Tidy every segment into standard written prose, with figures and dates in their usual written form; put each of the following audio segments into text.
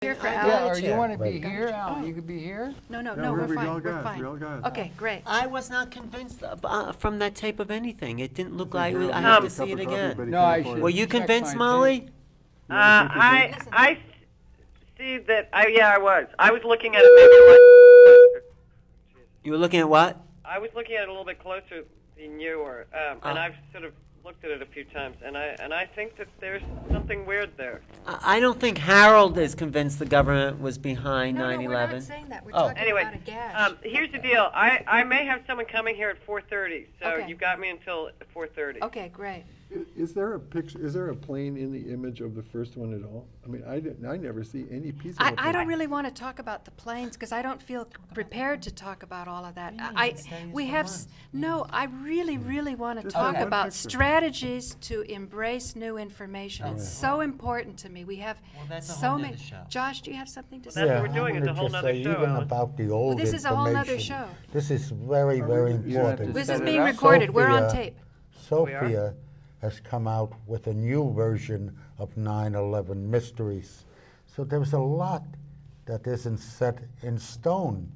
Here for Yeah, Alan. or you want to be here, Alan? You could be here? No, we're we're fine. all We're good. fine. We're all good. Okay, great. I was not convinced from that tape of anything. It didn't look like Harold I needs have a to cup see of it coffee, again. but he No, can't I afford should- it. Were you Check convinced, my Molly? I see that. I was. I was looking at it maybe a little closer. You were looking at what? I was looking at it a little bit closer than you were, and I've sort of looked at it a few times, and I think that there's something weird there. I don't think Harold is convinced the government was behind No, 9/11. we're not saying that. We're Oh. talking Anyway, about a gash. here's the deal. I may have someone coming here at 4:30, so Okay. you've got me until 4:30. Okay, great. Is there a picture? Is there a plane in the image of the first one at all? I mean, I never see any piece of a I plane. don't really want to talk about the planes because I don't feel prepared to talk about all of that. I really want to Just talk one about picture. strategies to embrace new information. It's so important to me. We have that's a so whole many. nother show. Josh, do you have something to That's say? what we're doing. It's a whole nother show, Even Alan. about the old This is a whole nother information. show. This is very, very You don't have to important. This set is it being up. recorded. We're on Sophia- tape. Sophia has come out with a new version of 9/11 mysteries. So there's a lot that isn't set in stone,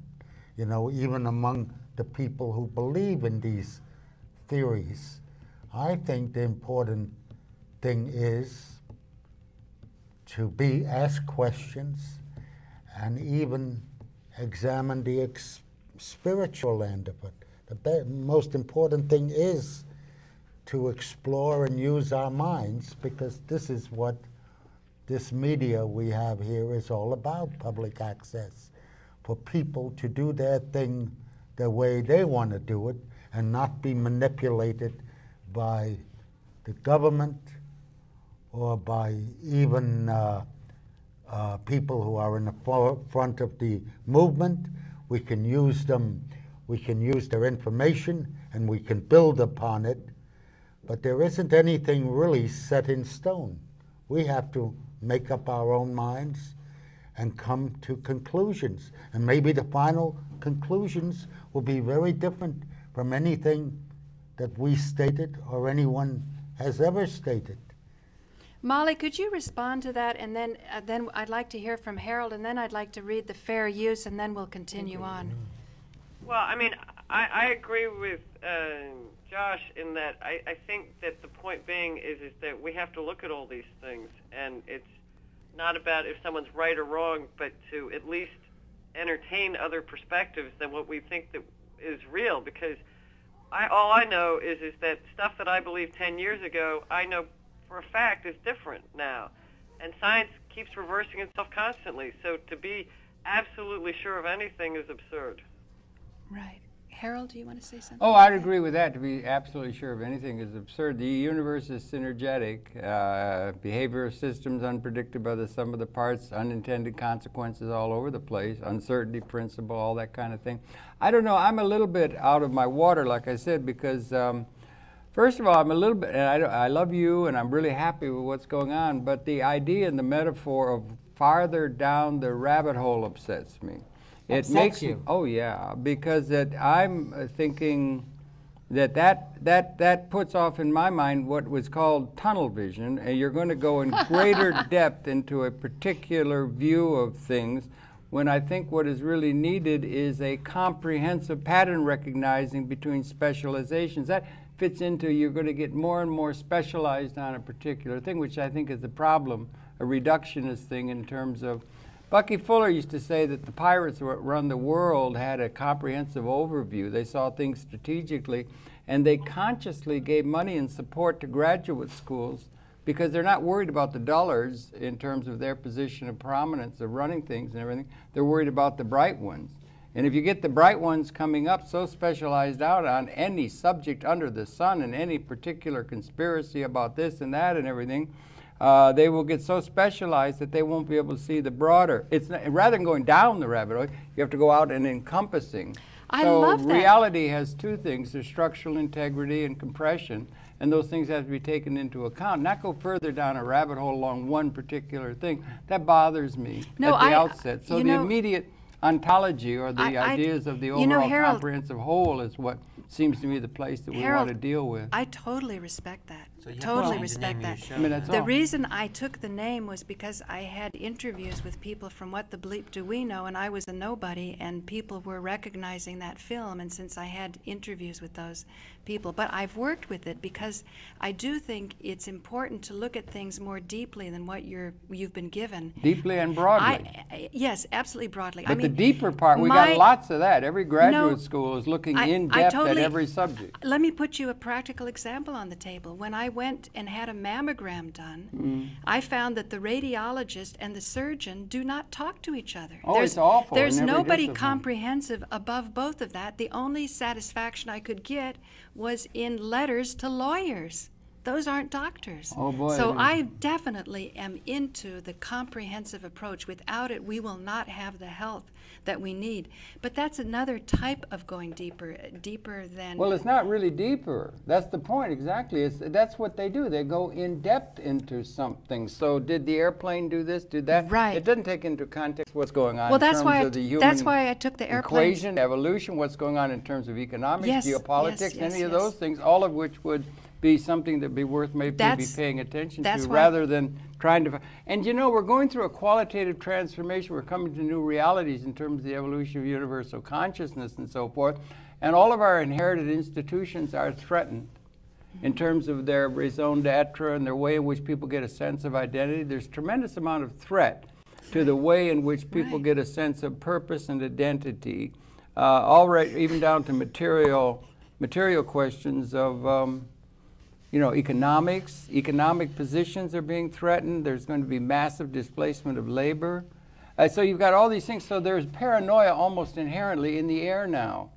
you know, even among the people who believe in these theories. I think the important thing is to ask questions and even examine the spiritual end of it. The most important thing is to explore and use our minds, because this is what this media we have here is all about, public access, for people to do their thing the way they want to do it and not be manipulated by the government or by even people who are in the forefront of the movement. We can use them, we can use their information, and we can build upon it. But there isn't anything really set in stone. We have to make up our own minds and come to conclusions. And maybe the final conclusions will be very different from anything that we stated or anyone has ever stated. Molly, could you respond to that? And then I'd like to hear from Harold, and then I'd like to read the fair use, and then we'll continue on. Well, I mean, I agree with Josh in that I think that the point being is that we have to look at all these things, and it's not about if someone's right or wrong, but to at least entertain other perspectives than what we think that is real. Because all I know is that stuff that I believed 10 years ago, I know for a fact is different now, and science keeps reversing itself constantly. So to be absolutely sure of anything is absurd. Right. Harold, do you want to say something? Oh, I'd agree with that. To be absolutely sure of anything is absurd. The universe is synergetic. Behavioral systems unpredicted by the sum of the parts, unintended consequences all over the place, uncertainty principle, all that kind of thing. I don't know. I'm a little bit out of my water, like I said, because first of all, I'm a little bit, and I love you, and I'm really happy with what's going on, but the idea and the metaphor of farther down the rabbit hole upsets me. It makes you. Oh yeah, because I'm thinking that puts off in my mind what was called tunnel vision, and you're going to go in greater depth into a particular view of things, when I think what is really needed is a comprehensive pattern recognizing between specializations. That fits into you're going to get more and more specialized on a particular thing, which I think is the problem, a reductionist thing in terms of Bucky Fuller used to say that the pirates that run the world had a comprehensive overview. They saw things strategically, and they consciously gave money and support to graduate schools because they're not worried about the dullards in terms of their position of prominence of running things and everything. They're worried about the bright ones. And if you get the bright ones coming up so specialized out on any subject under the sun and any particular conspiracy about this and that and everything, they will get so specialized that they won't be able to see the broader. It's not, rather than going down the rabbit hole, you have to go out and encompassing. I love that. Reality has two things: there's structural integrity and compression, and those things have to be taken into account. Not go further down a rabbit hole along one particular thing. That bothers me at the outset. So the immediate ontology or the ideas of the overall Harold, comprehensive whole is what seems to me the place that we want to deal with. I totally respect that. So you have to totally change the name respect of your that. show. I mean, that's The all. reason I took the name was because I had interviews with people from What the Bleep Do We Know, and I was a nobody, and people were recognizing that film, and since I had interviews with those people. But I've worked with it because I do think it's important to look at things more deeply than what you've been given. Deeply and broadly. Yes, absolutely broadly. But I mean, the deeper part, we my- got lots of that. Every graduate No, school is looking I in depth totally- at every subject. Let me put you a practical example on the table. When I went and had a mammogram done, I found that the radiologist and the surgeon do not talk to each other. Oh, it's awful in There's every nobody discipline. comprehensive above both of that. The only satisfaction I could get was in letters to lawyers. Those aren't doctors. Oh, boy, So it is. I definitely am into the comprehensive approach. Without it, we will not have the health that we need. But that's another type of going deeper than... Well, it's not really deeper. That's the point, exactly. That's what they do. They go in depth into something. So did the airplane do this, do that? Right. It doesn't take into context what's going on Well, in that's terms why of the human that's why I took the airplane. equation, evolution, what's going on in terms of economics, Yes, geopolitics, yes, any of yes. those things, all of which would be something that'd be worth maybe be That's- paying attention that's to why- rather than trying to. And you know, we're going through a qualitative transformation. We're coming to new realities in terms of the evolution of universal consciousness and so forth. And all of our inherited institutions are threatened in terms of their raison d'etre and their way in which people get a sense of identity. There's tremendous amount of threat to the way in which people Right. get a sense of purpose and identity, already even down to material questions of you know, economic positions are being threatened. There's going to be massive displacement of labor. So you've got all these things. So there's paranoia almost inherently in the air now.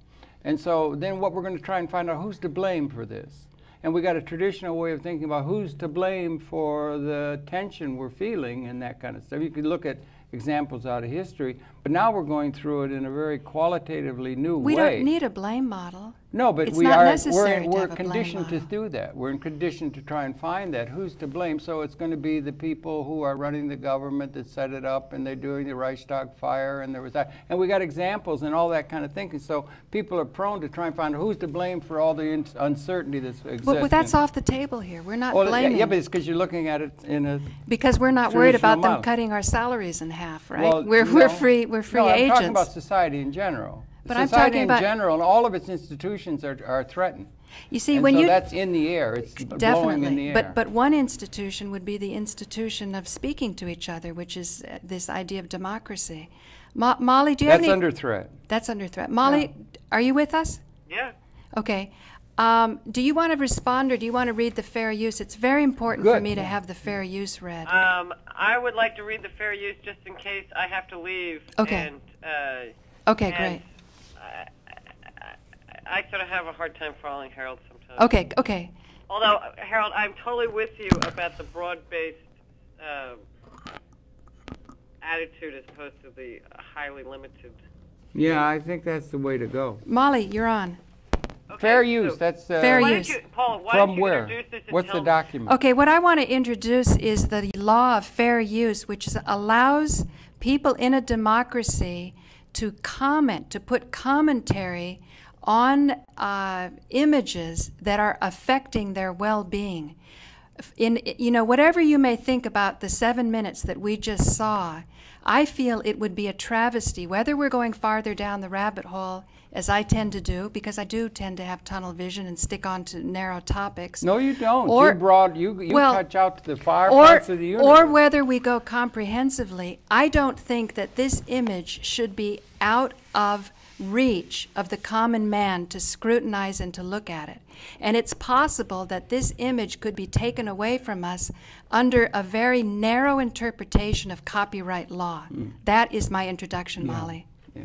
And so then what we're going to try and find out, who's to blame for this? And we got a traditional way of thinking about who's to blame for the tension we're feeling and that kind of stuff. You could look at examples out of history, but now we're going through it in a very qualitatively new way. We don't need a blame model. No, but It's we not are necessary to we're have a blame conditioned to model. do that. We're in condition to try and find that. Who's to blame? So it's going to be the people who are running the government that set it up, and they're doing the Reichstag fire, and there was that. And we got examples and all that kind of thinking. So people are prone to try and find who's to blame for all the uncertainty that's existing. But that's off the table here. We're not Well, blaming. yeah, but it's because you're looking at it in a because we're not worried about traditional them model. cutting our salaries in half, right? Well, we're no. free No, I'm agents. talking about society in general. But I'm Society talking in about- general, and all of its institutions are threatened. You see, And when so you that's in the air. It's blowing in the definitely, air. but one institution would be the institution of speaking to each other, which is this idea of democracy. Molly, do you have That's any? under threat. That's under threat. Molly, are you with us? Yeah. Okay. Do you want to respond, or do you want to read the fair use? It's very important for Good. me to have the fair use read. I would like to read the fair use just in case I have to leave. Okay. And, Okay, and great. I sort of have a hard time following Harold sometimes. Okay. Although, Harold, I'm totally with you about the broad-based attitude as opposed to the highly limited. Yeah, I think that's the way to go. Molly, you're on. Okay, Fair so use. That's Fair why use. don't you, Paula, why from don't you where? introduce this and What's the tell- document? Okay, what I want to introduce is the law of fair use, which allows people in a democracy to comment, to put commentary on images that are affecting their well-being. Whatever you may think about the 7 minutes that we just saw, I feel it would be a travesty, whether we're going farther down the rabbit hole, as I tend to do, because I do tend to have tunnel vision and stick on to narrow topics. No, you don't. Or- you well, touch out to the far parts of the universe. Or whether we go comprehensively, I don't think that this image should be out of reach of the common man to scrutinize and to look at it. And it's possible that this image could be taken away from us under a very narrow interpretation of copyright law. That is my introduction, Molly. Yeah.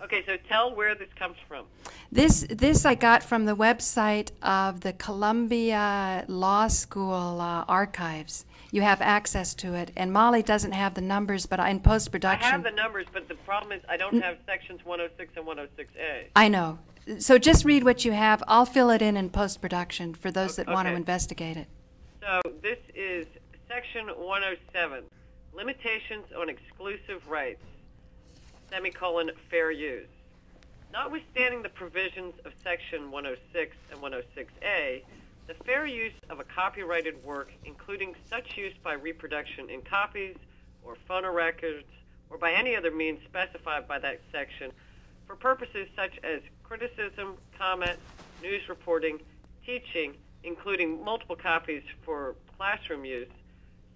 Okay, so tell where this comes from. This I got from the website of the Columbia Law School archives. You have access to it, and Molly doesn't have the numbers, but in I post-production... have the numbers, but the problem is I don't have sections 106 and 106A. I know. So just read what you have. I'll fill it in post-production for those that want to Okay. investigate it. So this is section 107, limitations on exclusive rights, semicolon, fair use. Notwithstanding the provisions of section 106 and 106A, The fair use of a copyrighted work, including such use by reproduction in copies or phonorecords or by any other means specified by that section, for purposes such as criticism, comment, news reporting, teaching, including multiple copies for classroom use,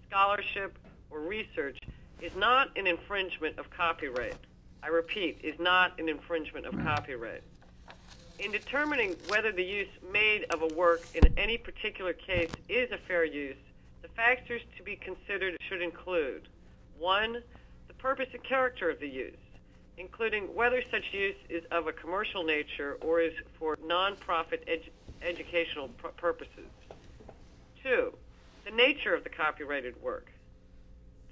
scholarship, or research, is not an infringement of copyright. I repeat, is not an infringement of copyright. In determining whether the use made of a work in any particular case is a fair use, the factors to be considered should include: 1, the purpose and character of the use, including whether such use is of a commercial nature or is for non-profit educational purposes. 2, the nature of the copyrighted work.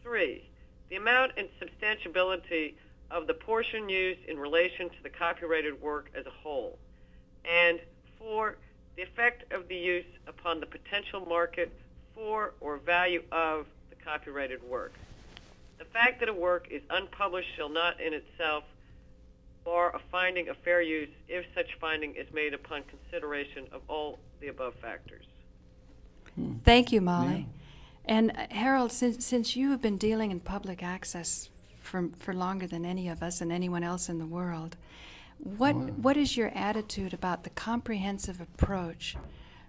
3, the amount and substantiability of the portion used in relation to the copyrighted work as a whole. And 4, the effect of the use upon the potential market for or value of the copyrighted work. The fact that a work is unpublished shall not in itself bar a finding of fair use if such finding is made upon consideration of all the above factors. Thank you, Molly. And Harold, since you have been dealing in public access for longer than any of us and anyone else in the world, what is your attitude about the comprehensive approach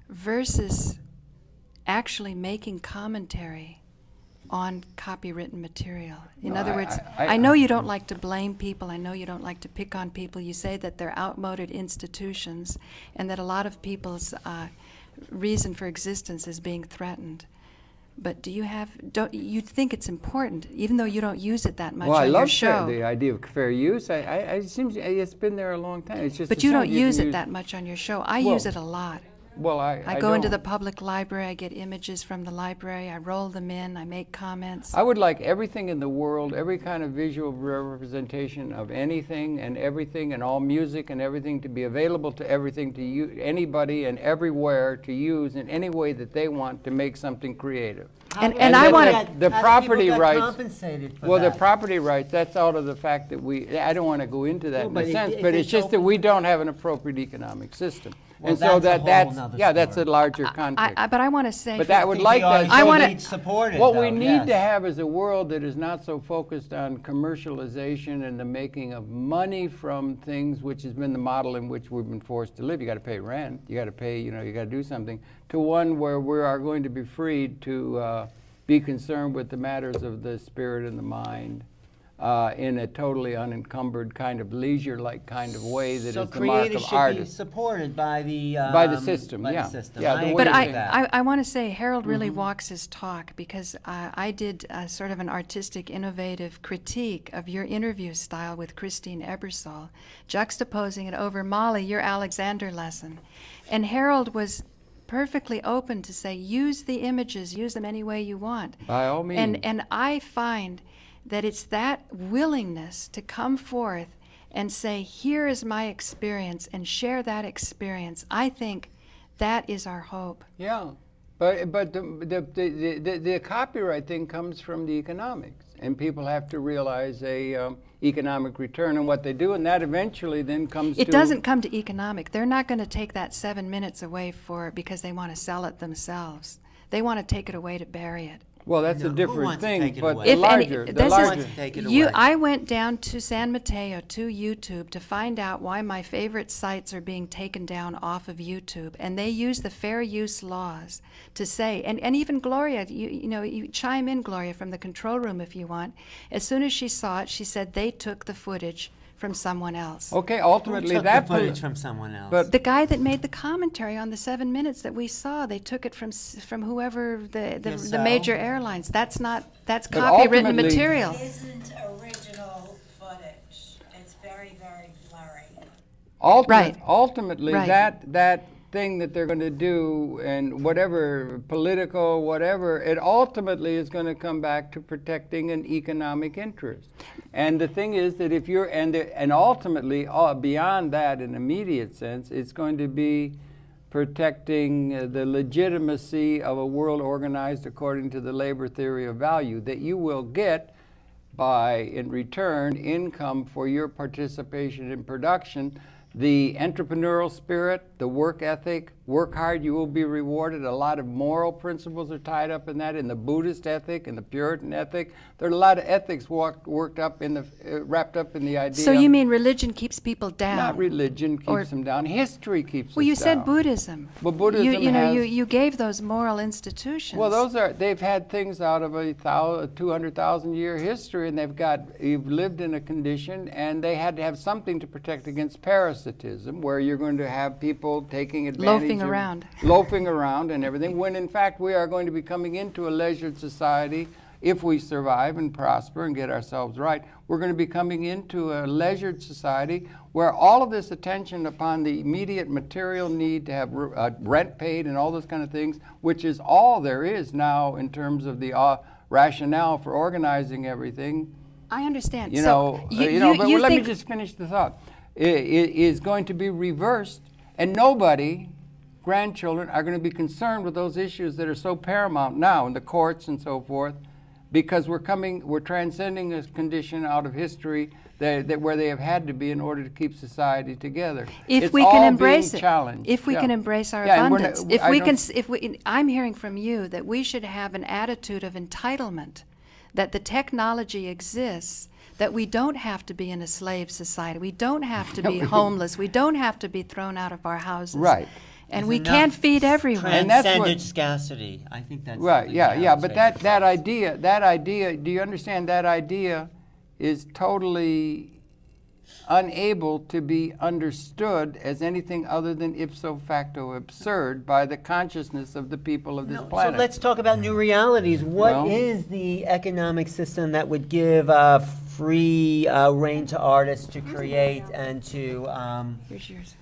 versus actually making commentary on copywritten material? In other words, I know you don't like to blame people. I know you don't like to pick on people. You say that they're outmoded institutions and that a lot of people's reason for existence is being threatened. But don't you think it's important, even though you don't use it that much on your show? Well, I love the idea of fair use. It seems it's been there a long time. It's just but you don't use it that much on your show. I use it a lot. Well, I go into the public library, I get images from the library, I roll them in, I make comments. I would like everything in the world, every kind of visual representation of anything and everything and all music and everything to be available to everything, to anybody and everywhere to use in any way that they want to make something creative. And I want the property rights. Compensated for well, that? the property rights. That's out of the fact that I don't want to go into that in a sense, if but it's just that we don't have an appropriate economic system. Well, and so that's that's a larger context. but I want to say, but that would like that. I want to support it. What we need to have is a world that is not so focused on commercialization and the making of money from things, which has been the model in which we've been forced to live. You got to pay rent. You got to pay. You got to do something. To one where we are going to be freed to be concerned with the matters of the spirit and the mind. In a totally unencumbered kind of leisure-like kind of way that is the mark of artists. So creators should be supported by the system, the system. But I want to say Harold really walks his talk, because I did sort of an artistic, innovative critique of your interview style with Christine Ebersole, juxtaposing it over Molly, your Alexander lesson. And Harold was perfectly open to say, use the images, use them any way you want. By all means. And I find that it's that willingness to come forth and say, here is my experience, and share that experience. I think that is our hope. Yeah, but the copyright thing comes from the economics, and people have to realize a economic return on what they do, and that eventually then comes It doesn't come to economic. They're not going to take that 7 minutes away because they want to sell it themselves. They want to take it away to bury it. Well, that's a different thing, but the larger. I went down to San Mateo to YouTube to find out why my favorite sites are being taken down off of YouTube, and they use the fair use laws to say, and even Gloria, you chime in, Gloria, from the control room if you want. As soon as she saw it, she said they took the footage from someone else. Okay, ultimately Who took that the footage from someone else. But the guy that made the commentary on the 7 minutes that we saw, they took it from whoever the major airlines. That's copywritten material. It isn't original footage. It's very, very blurry. Ultimately, that thing that they're going to do, and whatever political, whatever, it ultimately is going to come back to protecting an economic interest. And the thing is that if you're, and ultimately, beyond that, in immediate sense, it's going to be protecting the legitimacy of a world organized according to the labor theory of value, that you will get by, in return, income for your participation in production, the entrepreneurial spirit, the work ethic, Work hard, you will be rewarded. A lot of moral principles are tied up in that, in the Buddhist ethic, in the Puritan ethic. There are a lot of ethics wrapped up in the idea. So you mean religion keeps people down? Not religion keeps them down. History keeps us down. Well, you said Buddhism. Well, Buddhism you gave those moral institutions. Well, they've had things out of a 200,000-year history, and you've lived in a condition, and they had to have something to protect against parasitism, where you're going to have people taking advantage loafing around and everything, when in fact we are going to be coming into a leisured society. If we survive and prosper and get ourselves right, we're going to be coming into a leisured society where all of this attention upon the immediate material need to have rent paid and all those kind of things, which is all there is now in terms of the rationale for organizing everything. I understand. But let me just finish the thought. It is going to be reversed, and nobody, grandchildren, are going to be concerned with those issues that are so paramount now in the courts and so forth, because we're transcending a condition out of history that where they have had to be in order to keep society together. If we can embrace it, if we can embrace our abundance, I'm hearing from you that we should have an attitude of entitlement, that the technology exists, that we don't have to be in a slave society, we don't have to be homeless, we don't have to be thrown out of our houses. Right. And we can't feed everyone. And that's what scarcity. I think that's right. Yeah. But that idea. Do you understand? That idea is totally unable to be understood as anything other than ipso facto absurd by the consciousness of the people of this planet. So let's talk about new realities. What is the economic system that would give free reign to artists to create and to Here's yours.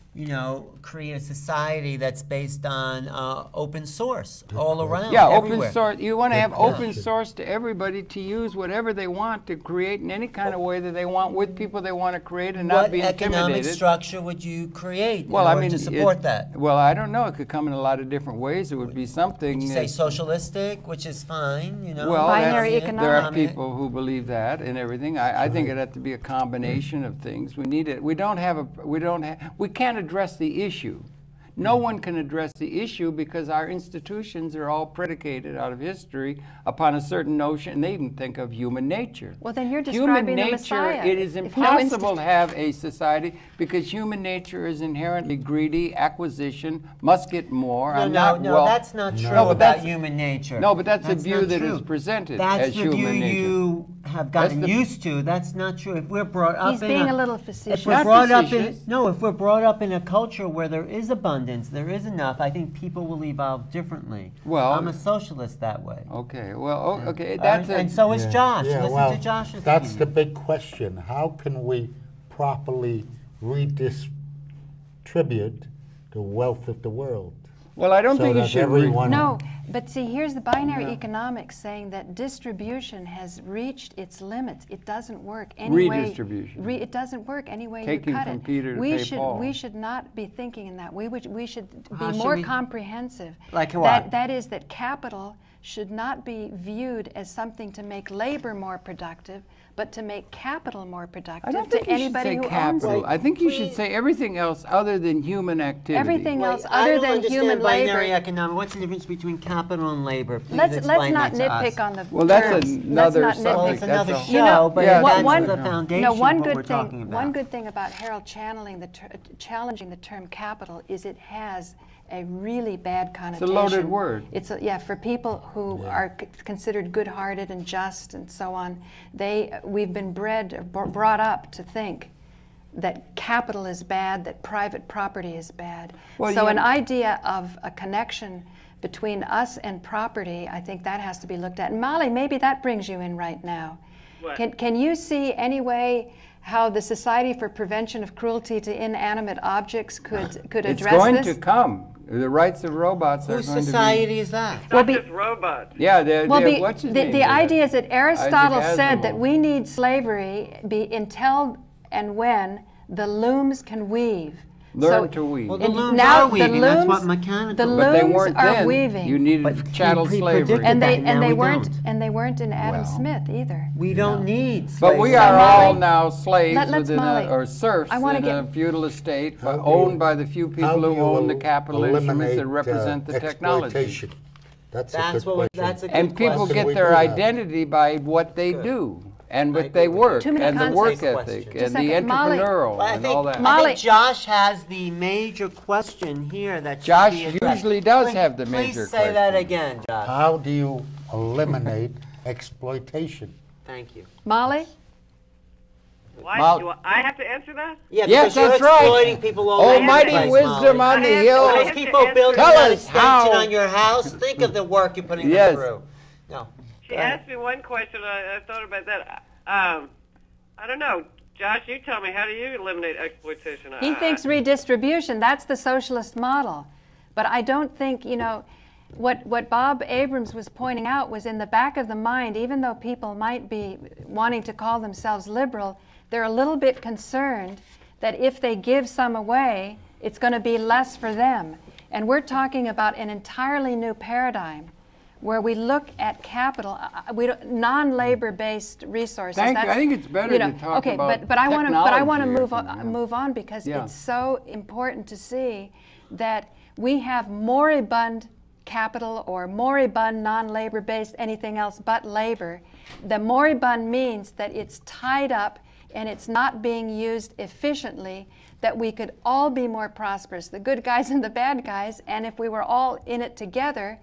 Create a society that's based on open source all around. Yeah, everywhere. open source. You want to have open source to everybody to use whatever they want to create in any kind of way that they want with people they want to create and not be intimidated. What economic structure would you create in order to support that? Well, I don't know. It could come in a lot of different ways. It would be something. Would you say socialistic, which is fine, Well, binary economic. There are people who believe that and everything. I think it had to be a combination of things. We need it. We can't address the issue. No one can address the issue because our institutions are all predicated out of history upon a certain notion, and they even think of human nature. Well, then you're describing the Messiah. It is impossible to have a society because human nature is inherently greedy, acquisition, must get more. No, that's not true about human nature. No, but that's the view that is presented as human nature. That's the view you have gotten used to. That's not true. If we're brought up He's being a little facetious. If we're brought up in a culture where there is abundance, there is enough, I think people will evolve differently. Well, I'm a socialist that way. Okay. Well, okay. And so is Josh. Listen to Josh's That's the big question. How can we properly redistribute the wealth of the world? Well, I don't think you should. No, but see, here's the binary economics saying that distribution has reached its limits. It doesn't work anyway. Redistribution. It doesn't work any way Taking you cut from it. Peter to pay Paul. We should not be thinking in that. We should be more comprehensive. Like what? That is that capital should not be viewed as something to make labor more productive, but to make capital more productive. I don't think you should say capital. I think you should say everything else other than human activity. Everything else other than human labor. Binary economics. What's the difference between capital and labor? Please let's not nitpick on the Well, that's another subject. Well, it's another show, but that's the foundation of what we're talking about. One good thing about Harold challenging the term capital is it has a really bad connotation. It's a loaded word. For people who are considered good-hearted and just and so on, we've been brought up to think that capital is bad, that private property is bad. Well, so an idea of a connection between us and property, I think that has to be looked at. And Molly, maybe that brings you in right now. What? Can you see any way how the Society for Prevention of Cruelty to Inanimate Objects could address this? It's going to come. The rights of robots are going to be... Whose society is that? It's not just robots. Yeah, what's his name? The idea is that Aristotle said that we need slavery until and when the looms can weave. Learn to weave. Well, the And looms now are the weaving. That's what looms- mechanical. the But they looms weren't are then. weaving. You needed But chattel he slavery. predicted And they that, now we weren't don't. and they weren't in Adam Well. Smith either. We don't need But slaves. we So are Molly, all now slaves let's within Molly. or serfs I wanna in a get- feudal estate How do owned you- by the few How people do who you own the capital instruments that eliminate, represent the technology. exploitation? That's a That's good what. question. That's a good And people question. get we their do that? identity by what they Good. do and I what they agree with work you. Too many and the work concepts. ethic Just a and the second. Molly. entrepreneurial Well, and all that. I Molly- think Josh has the major question here that should Josh be addressed. usually does Please- have the major Please say that question. again, Josh. How do you eliminate exploitation? Thank you. Molly? Why Mal- do I have to answer that? Yeah, Yes, because you're that's right. exploiting people all over Almighty the place, wisdom Molly. on the I have- hill. I Those have people to answer- building Tell that us extension how. on your house, think of the work you're putting Yes. them through. No. She asked me one question. I thought about that. I don't know. Josh, you tell me, how do you eliminate exploitation? He thinks redistribution, that's the socialist model. But I don't think, what Bob Abrams was pointing out was in the back of the mind, even though people might be wanting to call themselves liberal, they're a little bit concerned that if they give some away, it's going to be less for them. And we're talking about an entirely new paradigm where we look at capital, non-labor-based resources. Thank you. That's- I think it's better to talk okay, about but I want to technology. move on because Yeah. it's so important to see that we have moribund capital or moribund non-labor-based anything else but labor. The moribund means that it's tied up and it's not being used efficiently, that we could all be more prosperous, the good guys and the bad guys, and if we were all in it together,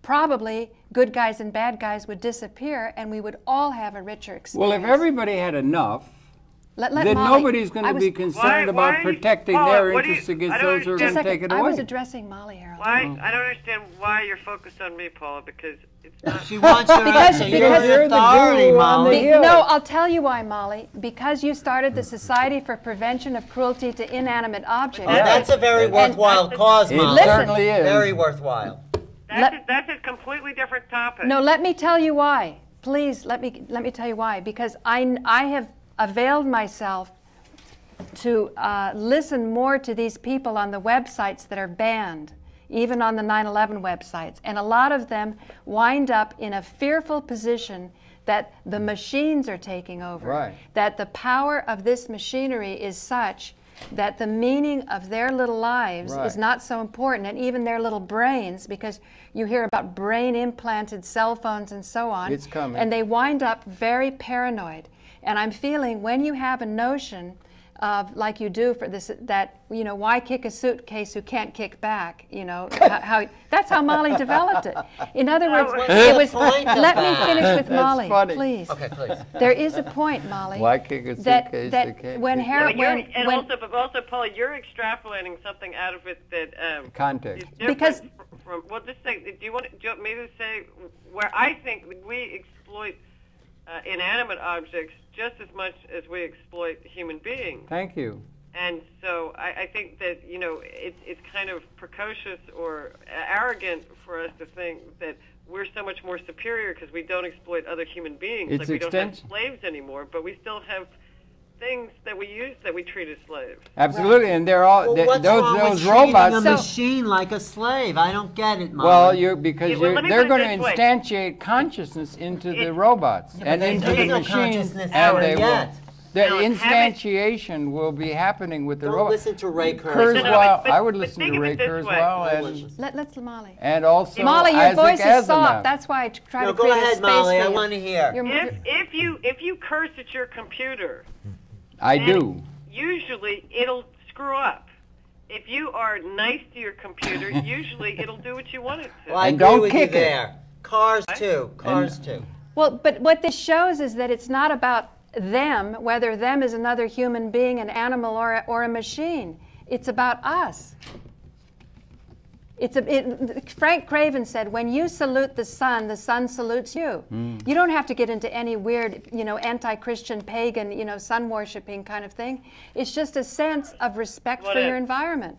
probably good guys and bad guys would disappear and we would all have a richer experience. Well, if everybody had enough, Let then Molly- nobody's going I to was- be concerned Why about are you- protecting Paula, their what do you- interests against I don't those who are going to understand- take it I away. was addressing Molly, Harold. Why? I don't understand why you're focused on me, Paula, because it's not. She wants your Because- answer. because You're you're the the authority, guru on the Molly. hill. No, I'll tell you why, Molly. Because you started the Society for Prevention of Cruelty to Inanimate Objects. Oh, that's a very worthwhile cause, It Molly. certainly is. Very worthwhile. That's a completely different topic. No, let me tell you why. Please, let me tell you why. Because I have availed myself to listen more to these people on the websites that are banned, even on the 9/11 websites. And a lot of them wind up in a fearful position that the machines are taking over. Right. That the power of this machinery is such that the meaning of their little lives Right. is not so important, and even their little brains, because you hear about brain implanted cell phones and so on. It's coming. And they wind up very paranoid. And I'm feeling when you have a notion of, like you do for this, that, why kick a suitcase who can't kick back, how that's how Molly developed it. In other words, What's it the was, point of let me that? finish with That's Molly, funny. please. Okay, please. There is a point, Molly. Why kick a that, suitcase that that can't when kick Harold, But also, Paula, you're extrapolating something out of it that Context. is different Because- from. Well, just say. Do you want me to say where I think we exploit inanimate objects just as much as we exploit human beings? Thank you. And so I think that, it's kind of precocious or arrogant for us to think that we're so much more superior because we don't exploit other human beings. It's like we don't have extension. slaves anymore, but we still have things that we use that we treat as slaves. Absolutely, and they're all Well, what's those wrong with those treating robots. a machine like a slave? I don't get it, Molly. Well, because Yeah, well, let me they're put going it to this way. instantiate consciousness into the It- robots Yeah, but and there into is the no machines, consciousness and out they yet. will. The No, instantiation will be happening with the Don't robots. listen to Ray Kurzweil. Kurzweil, but I would but listen think to of Ray it this way. Kurzweil Let's Molly. and also Molly, your Isaac voice is Asimov. soft. That's why I try No, to go create a ahead, space Molly. for I you. want to hear. If you curse at your computer, I then do. usually it'll screw up. If you are nice to your computer, usually it'll do what you want it to. Well, I And agree don't with you kick it. there. Cars too. Cars too. Well, but what this shows is that it's not about them, whether them is another human being, an animal, or a machine. It's about us. Frank Craven said, when you salute the sun salutes you. You don't have to get into any weird, anti-Christian, pagan, sun-worshipping kind of thing. It's just a sense of respect for your environment.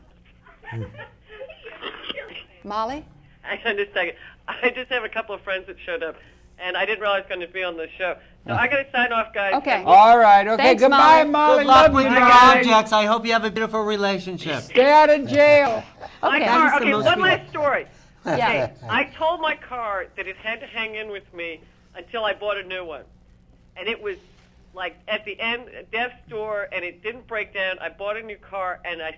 Molly? Hang on just a second. I just have a couple of friends that showed up, and I didn't realize I was going to be on the show. So I gotta sign off, guys. Okay. All right. Okay. Thanks, Goodbye, Molly. Molly. Good luck Love with you your guys. objects. I hope you have a beautiful relationship. Stay out of jail. My Okay. car. That is the Okay, most one beautiful. last story. Yeah. Okay, I told my car that it had to hang in with me until I bought a new one, and it was like at the end, death's door, and it didn't break down. I bought a new car, and I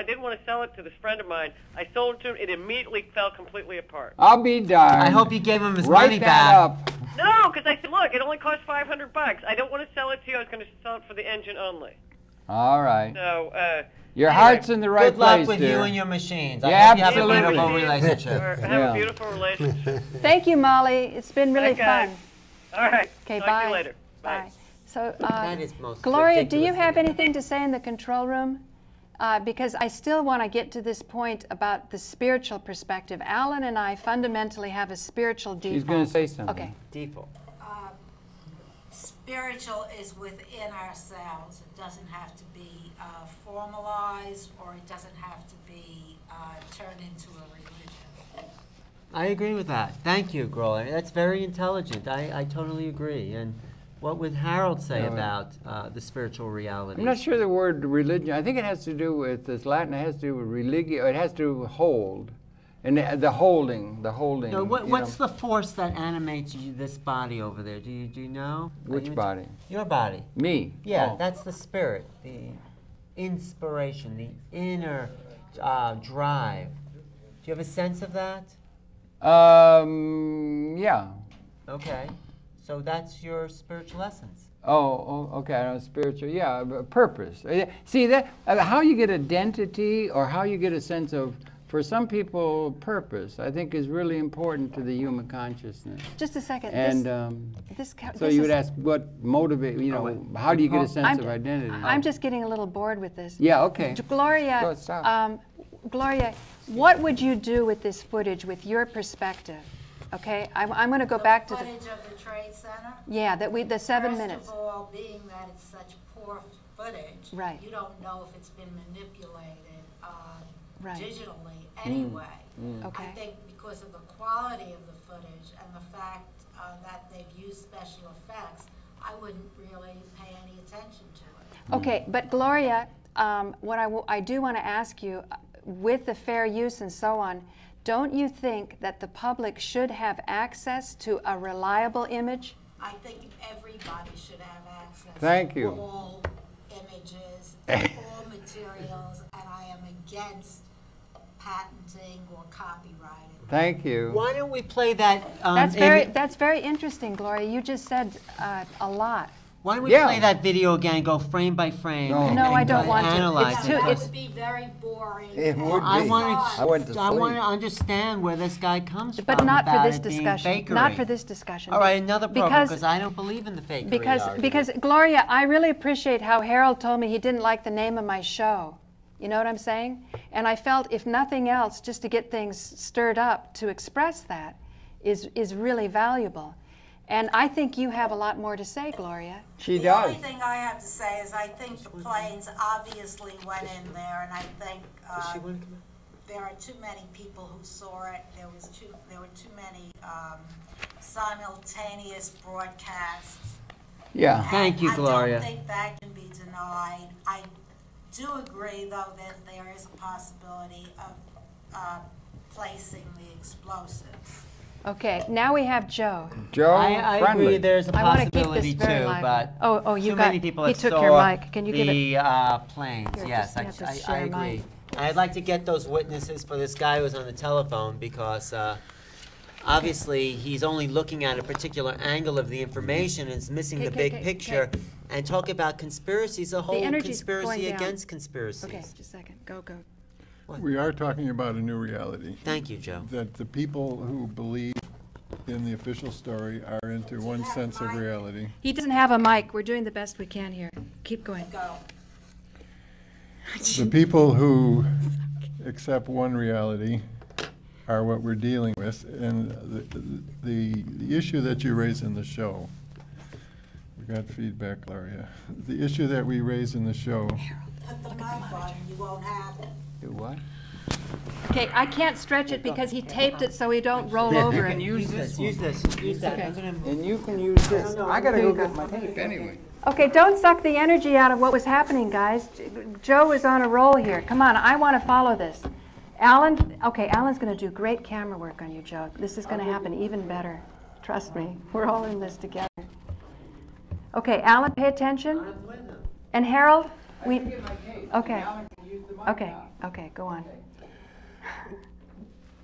didn't want to sell it to this friend of mine. I sold it to him. It immediately fell completely apart. I'll be darned. I hope you gave him his Write money that back. up. No, because I said, look, it only cost $500. I don't want to sell it to you. I was going to sell it for the engine only. All right. So, Your anyway, heart's in the right Good luck place, with dear. you and your machines. Yeah, I hope you have a absolutely. beautiful relationship. Have Yeah. a beautiful relationship. Thank you, Molly. It's been really Okay. fun. All right. Okay, Talk bye. to you later. Bye. So, That is most Gloria, do you ridiculous have thing. anything to say in the control room? Because I still want to get to this point about the spiritual perspective. Alan and I fundamentally have a spiritual default. She's going to say something. Okay. Default. Spiritual is within ourselves. It doesn't have to be formalized, or it doesn't have to be turned into a religion. I agree with that. Thank you, Gloria. That's very intelligent. I totally agree. And what would Harold say about the spiritual reality? I'm not sure the word religion. I think it has to do with this Latin. It has to do with religio. It has to do with hold, and the holding. No, what's the force that animates you, this body over there? Do you know? Which body? Your body. Me. Yeah, Oh. that's the spirit, the inspiration, the inner drive. Do you have a sense of that? Yeah. Okay. So that's your spiritual essence. Okay. I know spiritual. Yeah, purpose. See that how you get identity or how you get a sense of, for some people, purpose. I think is really important to the human consciousness. Just a second. And so you would ask what motivate. How do you get a sense of identity? I'm just getting a little bored with this. Yeah. Okay. Gloria, Go, stop. Gloria, what would you do with this footage, with your perspective? Okay, I'm going to go back to the footage of the Trade Center. Yeah, the 7 minutes. First of all, being that it's such poor footage, Right. you don't know if it's been manipulated Right. digitally anyway. Okay. I think because of the quality of the footage and the fact that they've used special effects, I wouldn't really pay any attention to it. Okay, but Gloria, what I do want to ask you, with the fair use and so on, don't you think that the public should have access to a reliable image? I think everybody should have access Thank to you. all images, all materials, and I am against patenting or copyrighting. Thank you. Why don't we play that? That's very interesting, Gloria. You just said a lot. Why don't we Yeah. play that video again and go frame by frame? No. and- No, I and don't want to. analyze It's it? too- That it's- would be very boring. It would I be. want I went to to. I want to sleep. understand where this guy comes from. But not for about this it being discussion. fakery. Not for this discussion. All right, another program because because I don't believe in the fakery argument. because Gloria, I really appreciate how Harold told me he didn't like the name of my show. You know what I'm saying? And I felt, if nothing else, just to get things stirred up, to express that is really valuable. And I think you have a lot more to say, Gloria. She The does. only thing I have to say is I think the planes obviously went in there, and I think there are too many people who saw it. There were too many simultaneous broadcasts. Yeah. Thank you, Gloria. I don't think that can be denied. I do agree, though, that there is a possibility of placing the explosives. Okay, now we have Joe. Joe, I friendly. agree. There's a I want to keep possibility this very too, lively. but Oh, you too got. many people He have took saw your mic. Can you give it? the planes. Here, Yes, just- you have to I share agree. mine. I'd like to get those witnesses for this guy who's on the telephone because obviously he's only looking at a particular angle of the information and is missing the Okay, big okay, picture. okay. And talk about conspiracies, a whole energy's going conspiracy down. against conspiracies. Okay, just a second. Go. We are talking about a new reality. Thank you, Joe. That the people who believe in the official story are into one sense of reality. He doesn't have a mic. We're doing the best we can here. Keep going. Go. The people who accept one reality are what we're dealing with, and the issue that you raise in the show, we got feedback, Gloria. The issue that we raise in the show, Put the mic on, you won't have it. Do what? Okay, I can't stretch it because he taped it so we don't roll over it. Use this, use that. Okay. I'm gonna And you can use this. I gotta There go you go. get my tape anyway. Okay, don't suck the energy out of what was happening, guys. Joe is on a roll here. Come on, I want to follow this. Alan, okay, Alan's going to do great camera work on you, Joe. This is going to happen even better. Trust me, we're all in this together. Okay, Alan, pay attention. And Harold, okay, okay, go on.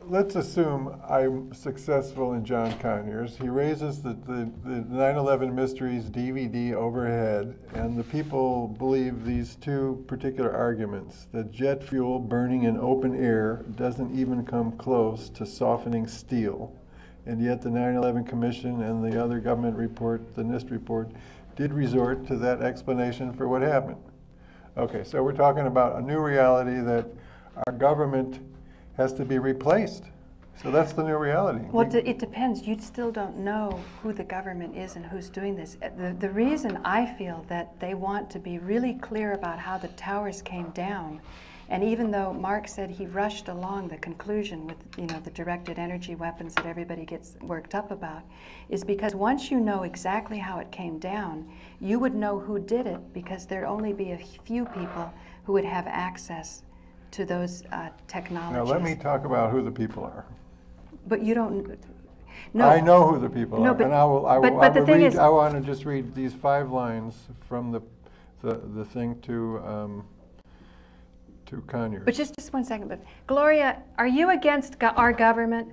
Let's assume I'm successful in John Conyers. He raises the 9/11 Mysteries DVD overhead, and the people believe these two particular arguments, that jet fuel burning in open air doesn't even come close to softening steel, and yet the 9/11 Commission and the other government report, the NIST report, did resort to that explanation for what happened. Okay, so we're talking about a new reality that our government has to be replaced. So that's the new reality. Well, it depends. You still don't know who the government is and who's doing this. The reason I feel that they want to be really clear about how the towers came down, and even though Mark said he rushed along the conclusion with, you know, the directed energy weapons that everybody gets worked up about, is because once you know exactly how it came down, you would know who did it, because there'd only be a few people who would have access to those technologies. Now let me talk about who the people are. But you don't. No. I know who the people No, are, but- and I but the thing is- I want to just read these 5 lines from the thing to Conyers. But just 1 second. But Gloria, are you against our government?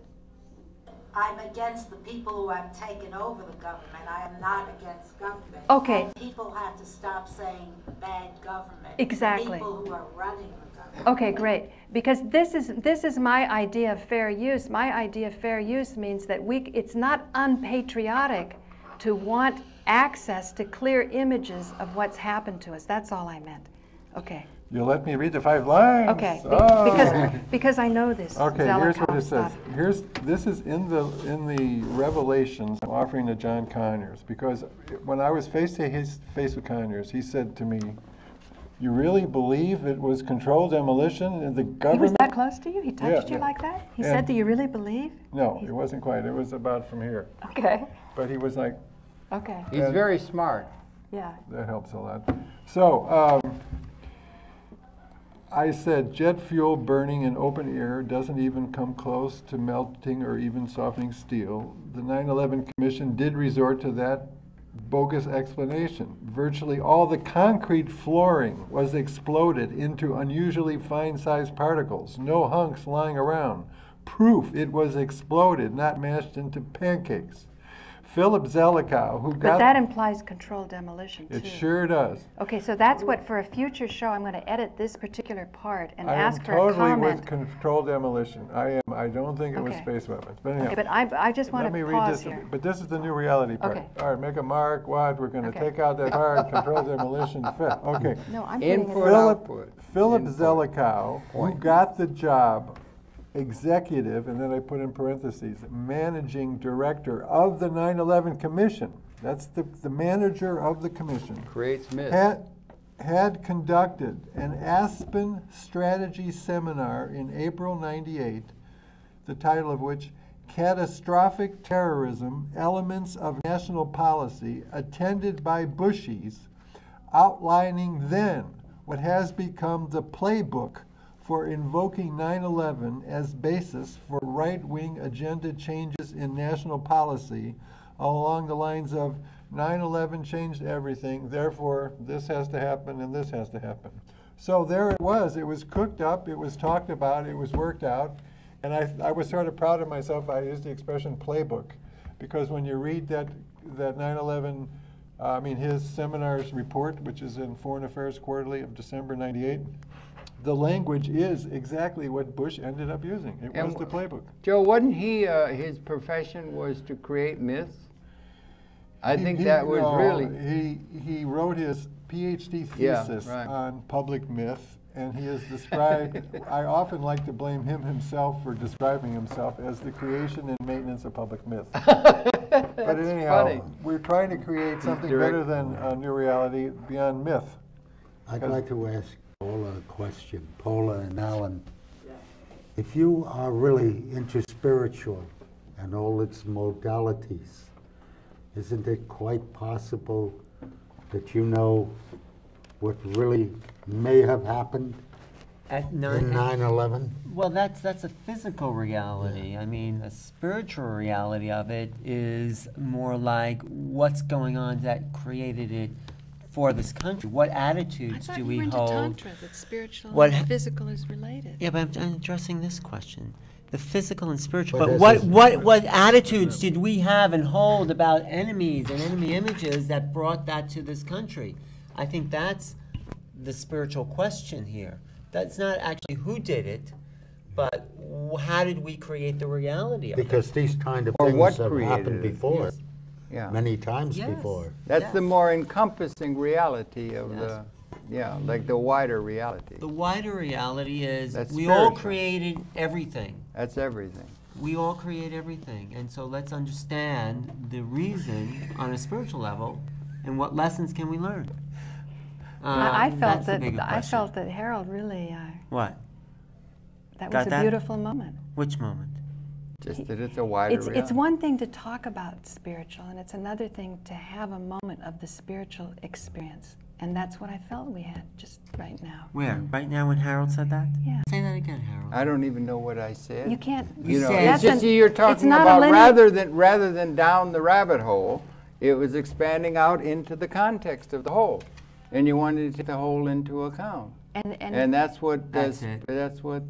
I'm against the people who have taken over the government. I am not against government. Okay. And people have to stop saying bad government. Exactly. People who are running the government. Okay, great. Because this is my idea of fair use. My idea of fair use means that it's not unpatriotic to want access to clear images of what's happened to us. That's all I meant. Okay. You'll let me read the 5 lines? Okay. Oh. Because I know this. Okay, here's what it says. stuff. This is in the revelations I'm offering to John Conyers, because when I was face to face with Conyers, he said to me, "You really believe it was controlled demolition and the He was government?" that close to you? He touched Yeah. you like that? He And- said, "Do you really believe?" No, it wasn't quite. It was about from here. Okay. But he was like, Okay. He's very smart. Yeah. that helps a lot. So, I said jet fuel burning in open air doesn't even come close to melting or even softening steel. The 9/11 Commission did resort to that bogus explanation. Virtually all the concrete flooring was exploded into unusually fine-sized particles, no hunks lying around. Proof it was exploded, not mashed into pancakes. Philip Zelikow, who But got... that implies controlled demolition, too. It sure does. Okay, so that's what, for a future show, I'm going to edit this particular part and ask for a I am totally comment. with controlled demolition. I don't think it was Okay. space weapons. But anyhow, Okay, but I just want let me to read pause this. here. But this is the new reality part. Okay. All right, make a mark. What? We're going to Okay. take out that part. Controlled demolition. Fit. Okay. No, I'm putting Input, it. output. Philip Input. Zelikow, who Point. got the job, executive, and then I put in parentheses, managing director of the 9/11 Commission. That's the manager of the commission. Creates myths. Had conducted an Aspen strategy seminar in April '98, the title of which, Catastrophic Terrorism, Elements of National Policy, attended by Bushies, outlining then what has become the playbook for invoking 9/11 as basis for right-wing agenda changes in national policy along the lines of 9/11 changed everything, therefore this has to happen and this has to happen. So there it was cooked up, it was talked about, it was worked out, and I was sort of proud of myself. I used the expression playbook, because when you read that 9/11, his seminars report, which is in Foreign Affairs Quarterly of December '98, the language is exactly what Bush ended up using. It was the playbook. Joe, wasn't he, his profession was to create myths? I think that was really... He wrote his PhD Yeah, thesis right. on public myth, and he is described, I often like to blame himself for describing himself as the creation and maintenance of public myth. But anyhow, funny. we're trying to create something better than a new reality beyond myth. I'd like to ask Paula a question. Paula and Alan. if you are really into spiritual and all its modalities, isn't it quite possible that you know what really may have happened At in 9/11? Well, that's a physical reality. I mean, the spiritual reality of it is more like what's going on that created it for this country. What attitudes do we hold? Tantra, that spiritual What and physical is related. Yeah, but I'm addressing this question. The physical and spiritual. But But this what attitudes did we have and hold about enemies and enemy images that brought that to this country? I think that's the spiritual question here. That's not actually who did it, but how did we create the reality of it? Because these kind of Or things what have created happened it. before, Yes. Yeah. many times Yes. before. That's Yes. the more encompassing reality of Yes. the, yeah, like the wider reality. The wider reality is That's we all spiritual. created everything. That's everything. We all create everything. And so let's understand the reason on a spiritual level and what lessons can we learn. I felt That's the that bigger I question. felt that Harold really What? that Got was a that? beautiful moment. Which moment? Just that it's a wider reality. It's one thing to talk about spiritual, and it's another thing to have a moment of the spiritual experience. And that's what I felt we had just right now. Where? Right now when Harold said that? Yeah. Say that again, Harold. I don't even know what I said. You can't. You know, said- it's That's just an- you're it's talking not a about linear- rather than down the rabbit hole, it was expanding out into the context of the whole, and you wanted to take the whole into account, and that's what That's it. that's what.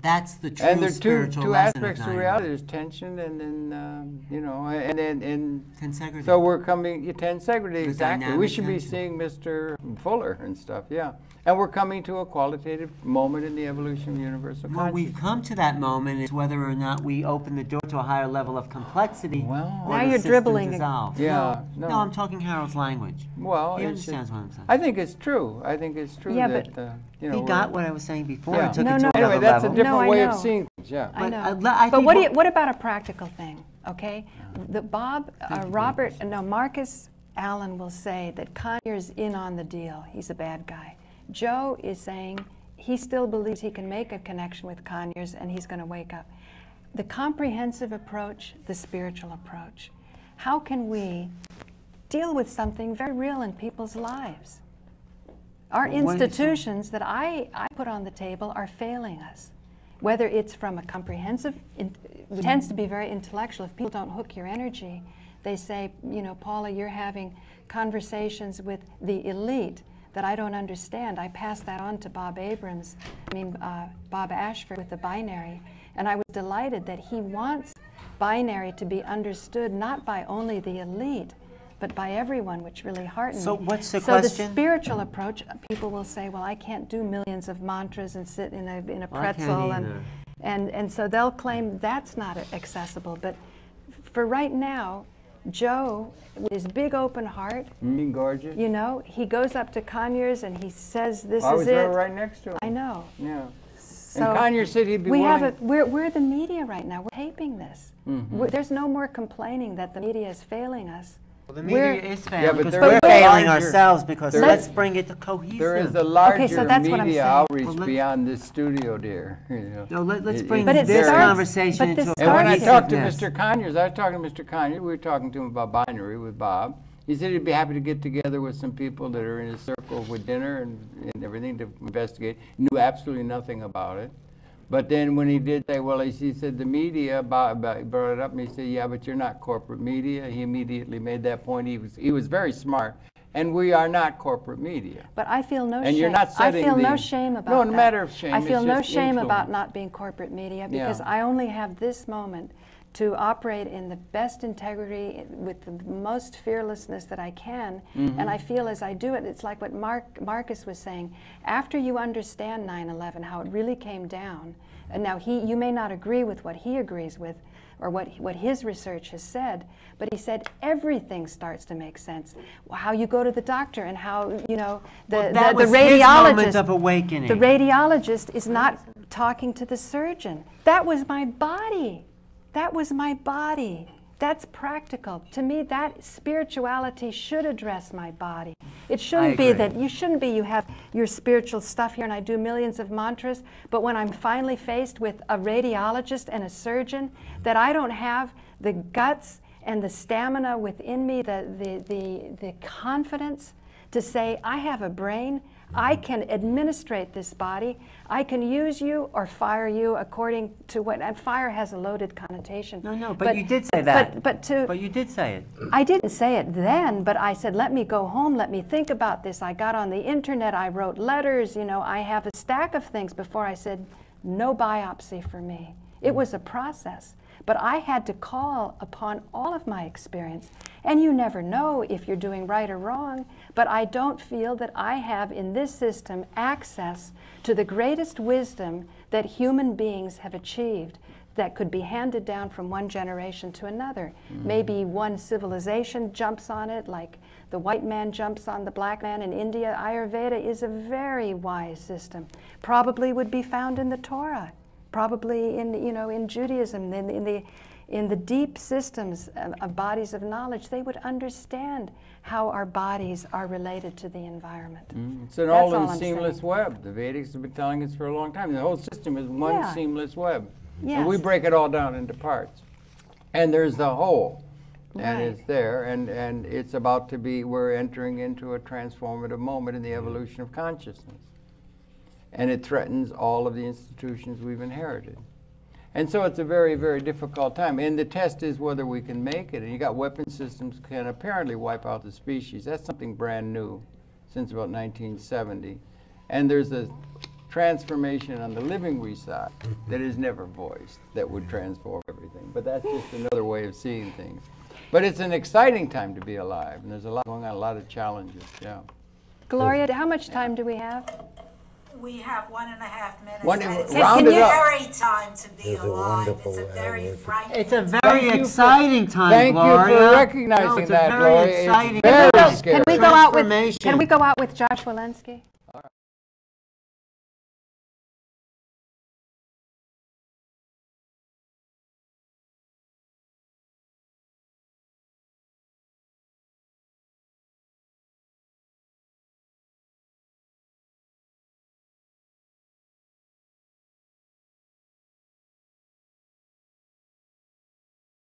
That's the true And there's spiritual two lesson aspects of to 9/11. reality. There's tension, and then you know, and Tensegrity. so we're coming tensegrity, exactly. We dynamic should be tension. seeing Mr. Fuller and stuff, yeah. And we're coming to a qualitative moment in the evolution of universal Well, we've consciousness. come to that moment is whether or not we open the door to a higher level of complexity. Well, or Now the you're system dribbling. dissolves. Yeah, No, no. I'm talking Harold's language. Well, He it's understands what I'm saying. I think it's true. I think it's true Yeah, that but you know. He got what I was saying before Yeah. and took No, it to no. another Anyway, that's a level. different No, I way of know. seeing things. Yeah. I But know. I but think what about a practical thing? Okay, the Marcus Allen will say that Conyers in on the deal. He's a bad guy. Joe is saying he still believes he can make a connection with Conyers and he's going to wake up. The comprehensive approach, the spiritual approach. How can we deal with something very real in people's lives? Our Well, what is institutions that I put on the table are failing us. Whether it's from a comprehensive, it tends to be very intellectual. If people don't hook your energy, they say, you know, Paula, you're having conversations with the elite that I don't understand. I passed that on to Bob Ashford with the binary, and I was delighted that he wants binary to be understood not by only the elite, but by everyone, which really heartened So me. what's the So question? the spiritual approach, people will say, well, I can't do millions of mantras and sit in a I can't pretzel, either. and so they'll claim that's not accessible. But for right now, Joe, with his big open heart, Gorgeous. you know, he goes up to Conyers and he says, "This I is was it." there right next to him. I know. Yeah. So and Conyers said he'd be we willing. have we're the media right now. We're taping this. There's no more complaining that the media is failing us. Well, the We're- media is Yeah, failing but because there we're is a failing larger- ourselves because there let's is- bring it to cohesive. There is a larger so that's what I'm media saying. outreach Well, let's- beyond this studio, dear. You know. No, let's It- bring But it this starts- conversation but this into a And when I starts- talked to cohesiveness. Mr. Conyers, I was talking to Mr. Conyers, we were talking to him about binary with Bob. He said he'd be happy to get together with some people that are in his circle with dinner and everything to investigate. Knew absolutely nothing about it. But then when he did say, well, he said the media, Bob brought it up and he said, yeah, but you're not corporate media. He immediately made that point. He was very smart. And we are not corporate media. But I feel no And shame. you're not setting I feel no the- shame about No, that. no matter of shame, I it's feel no just shame about influence. not being corporate media because Yeah. I only have this moment to operate in the best integrity with the most fearlessness that I can. And I feel as I do it, it's like what Marcus was saying. After you understand 9/11, how it really came down, and now you may not agree with what he agrees with or what his research has said, but he said everything starts to make sense. How you go to the doctor and how, you know, Well, the that was his radiologist. moment of awakening. The radiologist is not talking to the surgeon. That was my body. That was my body. That's practical. To me, that spirituality should address my body. It shouldn't be that you have your spiritual stuff here and I do millions of mantras, but when I'm finally faced with a radiologist and a surgeon, that I don't have the guts and the stamina within me, the confidence to say, I have a brain, I can administrate this body, I can use you or fire you according to what, and fire has a loaded connotation. No, but you did say that. But you did say it. I didn't say it then, but I said, let me go home, let me think about this. I got on the internet, I wrote letters, you know, I have a stack of things before I said, no biopsy for me. It was a process. But I had to call upon all of my experience. And you never know if you're doing right or wrong, but I don't feel that I have in this system access to the greatest wisdom that human beings have achieved that could be handed down from one generation to another. Maybe one civilization jumps on it, like the white man jumps on the black man in India. Ayurveda is a very wise system. Probably would be found in the Torah. Probably in, you know, in Judaism, in the deep systems of bodies of knowledge, they would understand how our bodies are related to the environment. It's an all and seamless web. The Vedics have been telling us for a long time. The whole system is one seamless web. Yes. And we break it all down into parts. And there's the whole. And it's there. And it's about to be, we're entering into a transformative moment in the evolution of consciousness. And it threatens all of the institutions we've inherited. And so it's a very, very difficult time. And the test is whether we can make it. And you got weapon systems can apparently wipe out the species. That's something brand new since about 1970. And there's a transformation on the living we side that is never voiced that would transform everything. But that's just another way of seeing things. But it's an exciting time to be alive. And there's a lot going on, a lot of challenges, yeah. Gloria, how much time do we have? We have 1.5 minutes. Round It's it up. a very time to be It's a alive. wonderful It's a very hour. frightening. It's a very exciting time, Thank Gloria. you for recognizing No, it's that, a Gloria. very exciting It's very Can scary. we go out with Transformation. Can we go out with Josh Walensky?